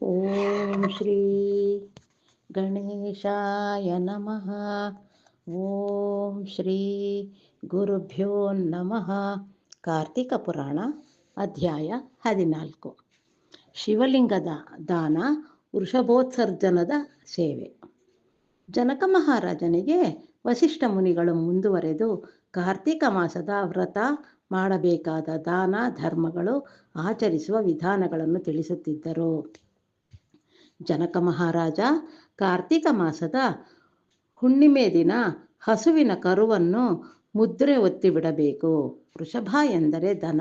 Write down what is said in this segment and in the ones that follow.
ಓಂ ಶ್ರೀ ಗಣೇಶಾಯ ನಮಃ. ಓಂ ಶ್ರೀ ಗುರುಭ್ಯೋ ನಮಃ. ಕಾರ್ತಿಕ ಪುರಾಣ ಅಧ್ಯಾಯ 14. ಶಿವಲಿಂಗದ ದಾನ, ವೃಷಭೋತ್ಸರ್ಜನದ ಸೇವೆ. ಜನಕ ಮಹಾರಾಜನಿಗೆ ವಸಿಷ್ಠ ಮುನಿಗಳು ಮುಂದುವರೆದು ಕಾರ್ತಿಕ ಮಾಸದ ವ್ರತ, ಮಾಡಬೇಕಾದ ದಾನ ಧರ್ಮಗಳು, ಆಚರಿಸುವ ವಿಧಾನಗಳನ್ನು ತಿಳಿಸುತ್ತಿದ್ದರು. ಜನಕ ಮಹಾರಾಜ ಕಾರ್ತಿಕ ಮಾಸದ ಹುಣ್ಣಿಮೆ ದಿನ ಹಸುವಿನ ಕರುವನ್ನು ಮುದ್ರೆ ಒತ್ತಿ ಬಿಡಬೇಕು. ವೃಷಭ ಎಂದರೆ ದನ.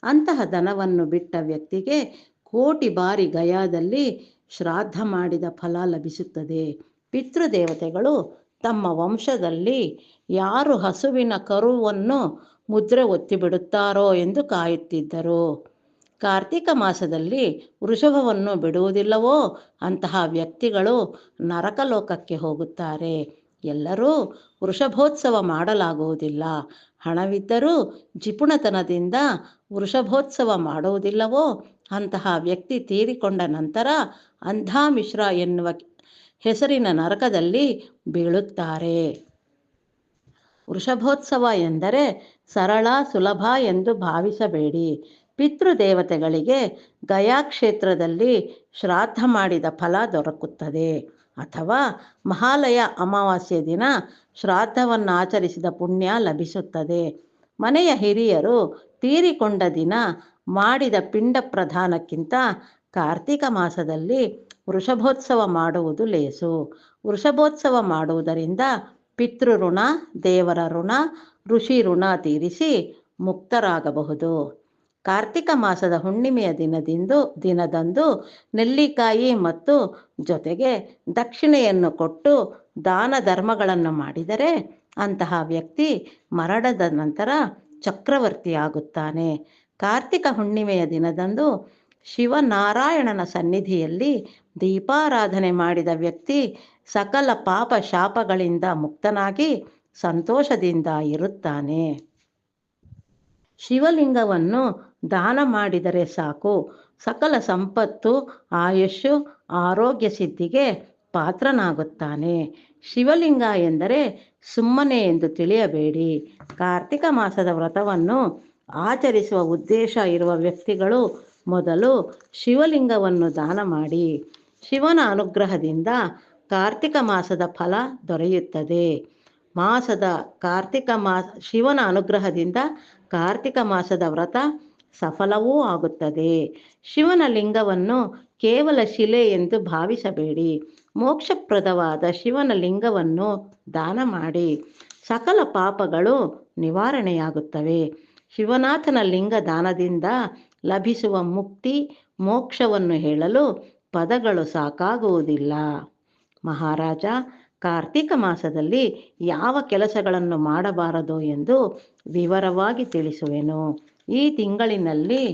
ಅಂತಹ ದನವನ್ನು ಬಿಟ್ಟ ವ್ಯಕ್ತಿಗೆ ಕೋಟಿ ಬಾರಿ ಗಯಾದಲ್ಲಿ ಶ್ರಾದ್ದ ಮಾಡಿದ ಫಲ ಲಭಿಸುತ್ತದೆ. ಪಿತೃದೇವತೆಗಳು ತಮ್ಮ ವಂಶದಲ್ಲಿ ಯಾರು ಹಸುವಿನ ಕರುವನ್ನು ಮುದ್ರೆ ಒತ್ತಿ ಬಿಡುತ್ತಾರೋ ಎಂದು ಕಾಯುತ್ತಿದ್ದರು. ಕಾರ್ತಿಕ ಮಾಸದಲ್ಲಿ ವೃಷಭವನ್ನು ಬಿಡುವುದಿಲ್ಲವೋ ಅಂತಹ ವ್ಯಕ್ತಿಗಳು ನರಕಲೋಕಕ್ಕೆ ಹೋಗುತ್ತಾರೆ. ಎಲ್ಲರೂ ವೃಷಭೋತ್ಸವ ಮಾಡಲಾಗುವುದಿಲ್ಲ. ಹಣವಿದ್ದರೂ ಜಿಪುಣತನದಿಂದ ವೃಷಭೋತ್ಸವ ಮಾಡುವುದಿಲ್ಲವೋ ಅಂತಹ ವ್ಯಕ್ತಿ ತೀರಿಕೊಂಡ ನಂತರ ಅಂಧಾಮಿಶ್ರ ಎನ್ನುವ ಹೆಸರಿನ ನರಕದಲ್ಲಿ ಬೀಳುತ್ತಾರೆ. ವೃಷಭೋತ್ಸವ ಎಂದರೆ ಸರಳ ಸುಲಭ ಎಂದು ಭಾವಿಸಬೇಡಿ. ಪಿತೃದೇವತೆಗಳಿಗೆ ಗಯಾ ಕ್ಷೇತ್ರದಲ್ಲಿ ಶ್ರಾದ್ದ ಮಾಡಿದ ಫಲ ದೊರಕುತ್ತದೆ. ಅಥವಾ ಮಹಾಲಯ ಅಮಾವಾಸ್ಯೆ ದಿನ ಶ್ರಾದ್ದವನ್ನು ಆಚರಿಸಿದ ಪುಣ್ಯ ಲಭಿಸುತ್ತದೆ. ಮನೆಯ ಹಿರಿಯರು ತೀರಿಕೊಂಡ ದಿನ ಮಾಡಿದ ಪಿಂಡ ಪ್ರದಾನಕ್ಕಿಂತ ಕಾರ್ತಿಕ ಮಾಸದಲ್ಲಿ ವೃಷಭೋತ್ಸವ ಮಾಡುವುದು ಲೇಸು. ವೃಷಭೋತ್ಸವ ಮಾಡುವುದರಿಂದ ಪಿತೃಋಣ, ದೇವರ ಋಣ, ಋಷಿ ಋಣ ತೀರಿಸಿ ಮುಕ್ತರಾಗಬಹುದು. ಕಾರ್ತಿಕ ಮಾಸದ ಹುಣ್ಣಿಮೆಯ ದಿನದಂದು ನೆಲ್ಲಿಕಾಯಿ ಮತ್ತು ಜೊತೆಗೆ ದಕ್ಷಿಣೆಯನ್ನು ಕೊಟ್ಟು ದಾನ ಧರ್ಮಗಳನ್ನು ಮಾಡಿದರೆ ಅಂತಹ ವ್ಯಕ್ತಿ ಮರಣದ ನಂತರ ಚಕ್ರವರ್ತಿಯಾಗುತ್ತಾನೆ. ಕಾರ್ತಿಕ ಹುಣ್ಣಿಮೆಯ ದಿನದಂದು ಶಿವನಾರಾಯಣನ ಸನ್ನಿಧಿಯಲ್ಲಿ ದೀಪಾರಾಧನೆ ಮಾಡಿದ ವ್ಯಕ್ತಿ ಸಕಲ ಪಾಪ ಶಾಪಗಳಿಂದ ಮುಕ್ತನಾಗಿ ಸಂತೋಷದಿಂದ ಇರುತ್ತಾನೆ. ಶಿವಲಿಂಗವನ್ನು ದಾನ ಮಾಡಿದರೆ ಸಾಕು, ಸಕಲ ಸಂಪತ್ತು, ಆಯುಷ್ಯು, ಆರೋಗ್ಯ ಸಿದ್ಧಿಗೆ ಪಾತ್ರನಾಗುತ್ತಾನೆ. ಶಿವಲಿಂಗ ಎಂದರೆ ಸುಮ್ಮನೆ ಎಂದು ತಿಳಿಯಬೇಡಿ. ಕಾರ್ತಿಕ ಮಾಸದ ವ್ರತವನ್ನು ಆಚರಿಸುವ ಉದ್ದೇಶ ಇರುವ ವ್ಯಕ್ತಿಗಳು ಮೊದಲು ಶಿವಲಿಂಗವನ್ನು ದಾನ ಮಾಡಿ. ಶಿವನ ಅನುಗ್ರಹದಿಂದ ಕಾರ್ತಿಕ ಮಾಸದ ಫಲ ದೊರೆಯುತ್ತದೆ. ಶಿವನ ಅನುಗ್ರಹದಿಂದ ಕಾರ್ತಿಕ ಮಾಸದ ವ್ರತ ಸಫಲವೂ ಆಗುತ್ತದೆ. ಶಿವನ ಲಿಂಗವನ್ನು ಕೇವಲ ಶಿಲೆ ಎಂದು ಭಾವಿಸಬೇಡಿ. ಮೋಕ್ಷಪ್ರದವಾದ ಶಿವನ ಲಿಂಗವನ್ನು ದಾನ ಮಾಡಿ. ಸಕಲ ಪಾಪಗಳು ನಿವಾರಣೆಯಾಗುತ್ತವೆ. ಶಿವನಾಥನ ಲಿಂಗ ದಾನದಿಂದ ಲಭಿಸುವ ಮುಕ್ತಿ, ಮೋಕ್ಷವನ್ನು ಹೇಳಲು ಪದಗಳು ಸಾಕಾಗುವುದಿಲ್ಲ. ಮಹಾರಾಜ, ಕಾರ್ತಿಕ ಮಾಸದಲ್ಲಿ ಯಾವ ಕೆಲಸಗಳನ್ನು ಮಾಡಬಾರದು ಎಂದು ವಿವರವಾಗಿ ತಿಳಿಸುವೆನು. ಈ ತಿಂಗಳಿನಲ್ಲಿ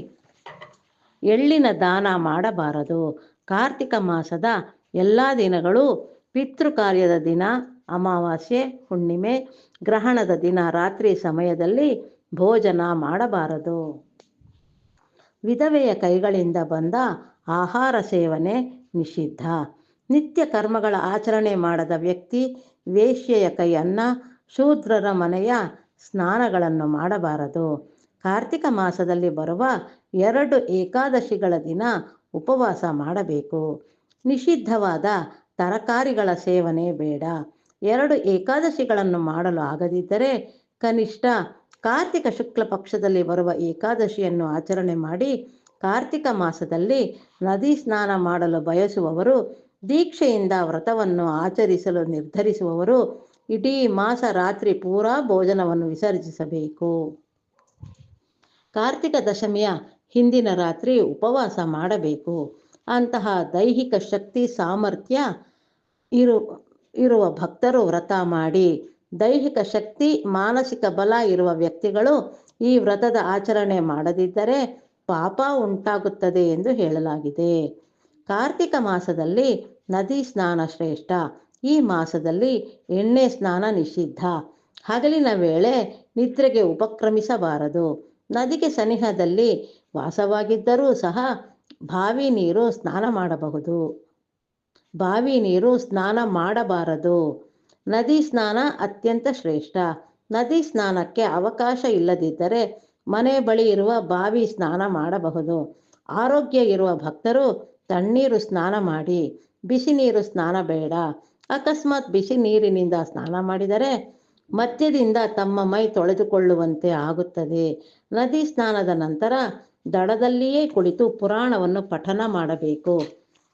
ಎಳ್ಳಿನ ದಾನ ಮಾಡಬಾರದು. ಕಾರ್ತಿಕ ಮಾಸದ ಎಲ್ಲ ದಿನಗಳು ಪಿತೃಕಾರ್ಯದ ದಿನ, ಅಮಾವಾಸ್ಯೆ, ಹುಣ್ಣಿಮೆ, ಗ್ರಹಣದ ದಿನ ರಾತ್ರಿ ಸಮಯದಲ್ಲಿ ಭೋಜನ ಮಾಡಬಾರದು. ವಿಧವೆಯ ಕೈಗಳಿಂದ ಬಂದ ಆಹಾರ ಸೇವನೆ ನಿಷಿದ್ಧ. ನಿತ್ಯ ಕರ್ಮಗಳ ಆಚರಣೆ ಮಾಡದ ವ್ಯಕ್ತಿ ವೇಶ್ಯೆಯ ಕೈ ಅನ್ನ, ಶೂದ್ರರ ಮನೆಯ ಸ್ನಾನಗಳನ್ನು ಮಾಡಬಾರದು. ಕಾರ್ತಿಕ ಮಾಸದಲ್ಲಿ ಬರುವ 2 ಏಕಾದಶಿಗಳ ದಿನ ಉಪವಾಸ ಮಾಡಬೇಕು. ನಿಷಿದ್ಧವಾದ ತರಕಾರಿಗಳ ಸೇವನೆ ಬೇಡ. 2 ಏಕಾದಶಿಗಳನ್ನು ಮಾಡಲು ಆಗದಿದ್ದರೆ ಕನಿಷ್ಠ ಕಾರ್ತಿಕ ಶುಕ್ಲ ಪಕ್ಷದಲ್ಲಿ ಬರುವ ಏಕಾದಶಿಯನ್ನು ಆಚರಣೆ ಮಾಡಿ. ಕಾರ್ತಿಕ ಮಾಸದಲ್ಲಿ ನದಿ ಸ್ನಾನ ಮಾಡಲು ಬಯಸುವವರು, ದೀಕ್ಷೆಯಿಂದ ವ್ರತವನ್ನು ಆಚರಿಸಲು ನಿರ್ಧರಿಸುವವರು ಇಡೀ ಮಾಸ ರಾತ್ರಿ ಪೂರಾ ಭೋಜನವನ್ನು ವಿಸರ್ಜಿಸಬೇಕು. ಕಾರ್ತಿಕ ದಶಮಿಯ ಹಿಂದಿನ ರಾತ್ರಿ ಉಪವಾಸ ಮಾಡಬೇಕು. ಅಂತಹ ದೈಹಿಕ ಶಕ್ತಿ ಸಾಮರ್ಥ್ಯ ಇರುವ ಭಕ್ತರು ವ್ರತ ಮಾಡಿ. ದೈಹಿಕ ಶಕ್ತಿ, ಮಾನಸಿಕ ಬಲ ಇರುವ ವ್ಯಕ್ತಿಗಳು ಈ ವ್ರತದ ಆಚರಣೆ ಮಾಡದಿದ್ದರೆ ಪಾಪ ಉಂಟಾಗುತ್ತದೆ ಎಂದು ಹೇಳಲಾಗಿದೆ. ಕಾರ್ತಿಕ ಮಾಸದಲ್ಲಿ ನದಿ ಸ್ನಾನ ಶ್ರೇಷ್ಠ. ಈ ಮಾಸದಲ್ಲಿ ಎಣ್ಣೆ ಸ್ನಾನ ನಿಷಿದ್ಧ. ಹಗಲಿನ ವೇಳೆ ನಿದ್ರೆಗೆ ಉಪಕ್ರಮಿಸಬಾರದು. ನದಿಗೆ ಸನಿಹದಲ್ಲಿ ವಾಸವಾಗಿದ್ದರೂ ಸಹ ಬಾವಿ ನೀರು ಸ್ನಾನ ಮಾಡಬಹುದು, ಬಾವಿ ನೀರು ಸ್ನಾನ ಮಾಡಬಾರದು. ನದಿ ಸ್ನಾನ ಅತ್ಯಂತ ಶ್ರೇಷ್ಠ. ನದಿ ಸ್ನಾನಕ್ಕೆ ಅವಕಾಶ ಇಲ್ಲದಿದ್ದರೆ ಮನೆ ಬಳಿ ಇರುವ ಬಾವಿ ಸ್ನಾನ ಮಾಡಬಹುದು. ಆರೋಗ್ಯ ಇರುವ ಭಕ್ತರು ತಣ್ಣೀರು ಸ್ನಾನ ಮಾಡಿ, ಬಿಸಿ ನೀರು ಸ್ನಾನ ಬೇಡ. ಅಕಸ್ಮಾತ್ ಬಿಸಿ ನೀರಿನಿಂದ ಸ್ನಾನ ಮಾಡಿದರೆ ಮಧ್ಯದಿಂದ ತಮ್ಮ ಮೈ ತೊಳೆದುಕೊಳ್ಳುವಂತೆ ಆಗುತ್ತದೆ. ನದಿ ಸ್ನಾನದ ನಂತರ ದಡದಲ್ಲಿಯೇ ಕುಳಿತು ಪುರಾಣವನ್ನು ಪಠನ ಮಾಡಬೇಕು.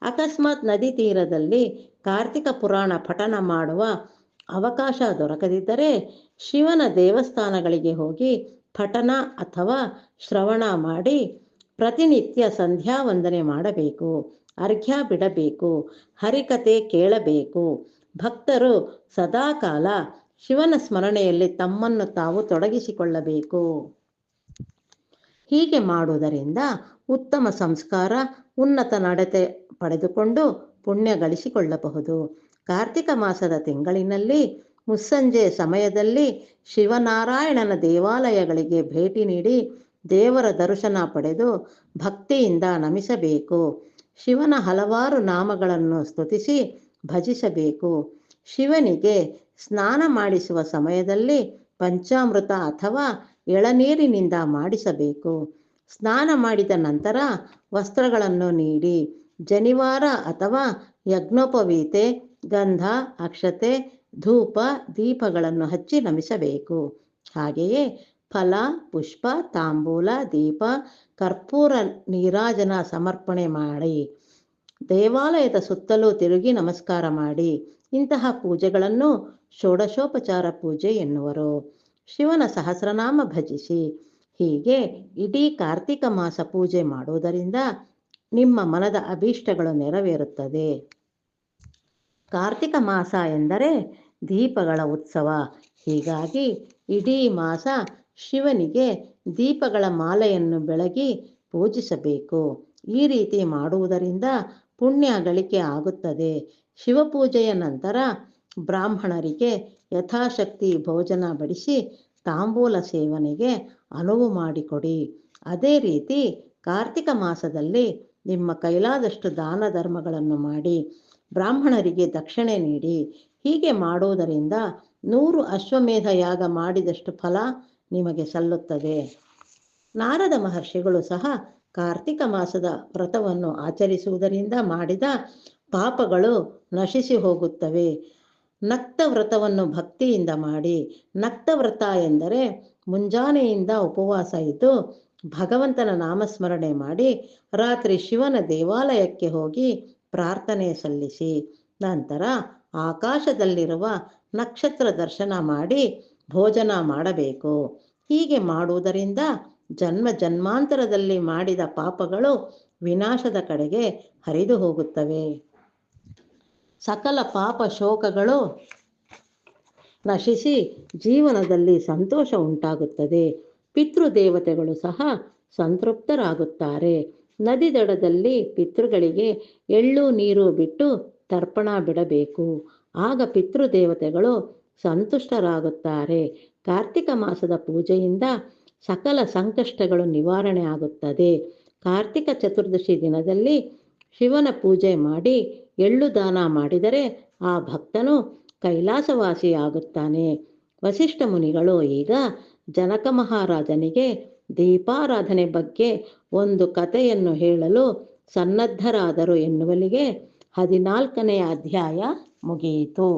ಅಕಸ್ಮಾತ್ ನದಿ ತೀರದಲ್ಲಿ ಕಾರ್ತಿಕ ಪುರಾಣ ಪಠನ ಮಾಡುವ ಅವಕಾಶ ದೊರಕದಿದ್ದರೆ ಶಿವನ ದೇವಸ್ಥಾನಗಳಿಗೆ ಹೋಗಿ ಪಠನ ಅಥವಾ ಶ್ರವಣ ಮಾಡಿ ಪ್ರತಿನಿತ್ಯ ಸಂಧ್ಯಾ ವಂದನೆ ಮಾಡಬೇಕು, ಅರ್ಘ್ಯ ಬಿಡಬೇಕು, ಹರಿಕತೆ ಕೇಳಬೇಕು. ಭಕ್ತರು ಸದಾಕಾಲ ಶಿವನ ಸ್ಮರಣೆಯಲ್ಲಿ ತಮ್ಮನ್ನು ತಾವು ತೊಡಗಿಸಿಕೊಳ್ಳಬೇಕು. ಹೀಗೆ ಮಾಡುವುದರಿಂದ ಉತ್ತಮ ಸಂಸ್ಕಾರ, ಉನ್ನತ ನಡತೆ ಪಡೆದುಕೊಂಡು ಪುಣ್ಯ ಗಳಿಸಿಕೊಳ್ಳಬಹುದು. ಕಾರ್ತಿಕ ಮಾಸದ ತಿಂಗಳಿನಲ್ಲಿ ಮುಸ್ಸಂಜೆ ಸಮಯದಲ್ಲಿ ಶಿವನಾರಾಯಣನ ದೇವಾಲಯಗಳಿಗೆ ಭೇಟಿ ನೀಡಿ ದೇವರ ದರ್ಶನ ಪಡೆದು ಭಕ್ತಿಯಿಂದ ನಮಿಸಬೇಕು. ಶಿವನ ಹಲವಾರು ನಾಮಗಳನ್ನು ಸ್ತುತಿಸಿ ಭಜಿಸಬೇಕು. ಶಿವನಿಗೆ ಸ್ನಾನ ಮಾಡಿಸುವ ಸಮಯದಲ್ಲಿ ಪಂಚಾಮೃತ ಅಥವಾ ಎಳನೀರಿನಿಂದ ಮಾಡಿಸಬೇಕು. ಸ್ನಾನ ಮಾಡಿದ ನಂತರ ವಸ್ತ್ರಗಳನ್ನು ನೀಡಿ ಜನಿವಾರ ಅಥವಾ ಯಜ್ಞೋಪವೀತೆ, ಗಂಧ, ಅಕ್ಷತೆ, ಧೂಪ, ದೀಪಗಳನ್ನು ಹಚ್ಚಿ ನಮಿಸಬೇಕು. ಹಾಗೆಯೇ ಫಲ, ಪುಷ್ಪ, ತಾಂಬೂಲ, ದೀಪ, ಕರ್ಪೂರ ನೀರಾಜನ ಸಮರ್ಪಣೆ ಮಾಡಿ ದೇವಾಲಯದ ಸುತ್ತಲೂ ತಿರುಗಿ ನಮಸ್ಕಾರ ಮಾಡಿ. ಇಂತಹ ಪೂಜೆಗಳನ್ನು ಷೋಡಶೋಪಚಾರ ಪೂಜೆ ಎನ್ನುವರು. ಶಿವನ ಸಹಸ್ರನಾಮ ಭಜಿಸಿ. ಹೀಗೆ ಇಡೀ ಕಾರ್ತಿಕ ಮಾಸ ಪೂಜೆ ಮಾಡುವುದರಿಂದ ನಿಮ್ಮ ಮನದ ಅಭೀಷ್ಟಗಳು ನೆರವೇರುತ್ತದೆ. ಕಾರ್ತಿಕ ಮಾಸ ಎಂದರೆ ದೀಪಗಳ ಉತ್ಸವ. ಹೀಗಾಗಿ ಇಡೀ ಮಾಸ ಶಿವನಿಗೆ ದೀಪಗಳ ಮಾಲೆಯನ್ನು ಬೆಳಗಿ ಪೂಜಿಸಬೇಕು. ಈ ರೀತಿ ಮಾಡುವುದರಿಂದ ಪುಣ್ಯ ಗಳಿಕೆ ಆಗುತ್ತದೆ. ಶಿವಪೂಜೆಯ ನಂತರ ಬ್ರಾಹ್ಮಣರಿಗೆ ಯಥಾಶಕ್ತಿ ಭೋಜನ ಬಡಿಸಿ ತಾಂಬೂಲ ಸೇವನೆಗೆ ಅನುವು ಮಾಡಿಕೊಡಿ. ಅದೇ ರೀತಿ ಕಾರ್ತಿಕ ಮಾಸದಲ್ಲಿ ನಿಮ್ಮ ಕೈಲಾದಷ್ಟು ದಾನ ಧರ್ಮಗಳನ್ನು ಮಾಡಿ ಬ್ರಾಹ್ಮಣರಿಗೆ ದಕ್ಷಿಣೆ ನೀಡಿ. ಹೀಗೆ ಮಾಡುವುದರಿಂದ 100 ಅಶ್ವಮೇಧ ಯಾಗ ಮಾಡಿದಷ್ಟು ಫಲ ನಿಮಗೆ ಸಲ್ಲುತ್ತದೆ. ನಾರದ ಮಹರ್ಷಿಗಳು ಸಹ ಕಾರ್ತಿಕ ಮಾಸದ ವ್ರತವನ್ನು ಆಚರಿಸುವುದರಿಂದ ಮಾಡಿದ ಪಾಪಗಳು ನಶಿಸಿ ಹೋಗುತ್ತವೆ. ನಕ್ತ ವ್ರತವನ್ನು ಭಕ್ತಿಯಿಂದ ಮಾಡಿ. ನಕ್ತ ವ್ರತ ಎಂದರೆ ಮುಂಜಾನೆಯಿಂದ ಉಪವಾಸ ಇದ್ದು ಭಗವಂತನ ನಾಮಸ್ಮರಣೆ ಮಾಡಿ ರಾತ್ರಿ ಶಿವನ ದೇವಾಲಯಕ್ಕೆ ಹೋಗಿ ಪ್ರಾರ್ಥನೆ ಸಲ್ಲಿಸಿ ನಂತರ ಆಕಾಶದಲ್ಲಿರುವ ನಕ್ಷತ್ರ ದರ್ಶನ ಮಾಡಿ ಭೋಜನ ಮಾಡಬೇಕು. ಹೀಗೆ ಮಾಡುವುದರಿಂದ ಜನ್ಮ ಜನ್ಮಾಂತರದಲ್ಲಿ ಮಾಡಿದ ಪಾಪಗಳು ವಿನಾಶದ ಕಡೆಗೆ ಹರಿದು ಹೋಗುತ್ತವೆ. ಸಕಲ ಪಾಪ ಶೋಕಗಳು ನಶಿಸಿ ಜೀವನದಲ್ಲಿ ಸಂತೋಷ ಉಂಟಾಗುತ್ತದೆ. ಪಿತೃದೇವತೆಗಳು ಸಹ ಸಂತೃಪ್ತರಾಗುತ್ತಾರೆ. ನದಿ ದಡದಲ್ಲಿ ಪಿತೃಗಳಿಗೆ ಎಳ್ಳು ನೀರು ಬಿಟ್ಟು ತರ್ಪಣ ಬಿಡಬೇಕು. ಆಗ ಪಿತೃದೇವತೆಗಳು ಸಂತುಷ್ಟರಾಗುತ್ತಾರೆ. ಕಾರ್ತಿಕ ಮಾಸದ ಪೂಜೆಯಿಂದ ಸಕಲ ಸಂಕಷ್ಟಗಳು ನಿವಾರಣೆ ಆಗುತ್ತದೆ. ಕಾರ್ತಿಕ ಚತುರ್ದಶಿ ದಿನದಲ್ಲಿ ಶಿವನ ಪೂಜೆ ಮಾಡಿ ಎಳ್ಳು ದಾನ ಮಾಡಿದರೆ ಆ ಭಕ್ತನು ಕೈಲಾಸವಾಸಿಯಾಗುತ್ತಾನೆ. ವಸಿಷ್ಠ ಮುನಿಗಳು ಈಗ ಜನಕ ಮಹಾರಾಜನಿಗೆ ದೀಪಾರಾಧನೆ ಬಗ್ಗೆ ಒಂದು ಕಥೆಯನ್ನು ಹೇಳಲು ಸನ್ನದ್ಧರಾದರು ಎನ್ನುವಲ್ಲಿಗೆ 14ನೇ ಅಧ್ಯಾಯ ಮುಗಿಯಿತು.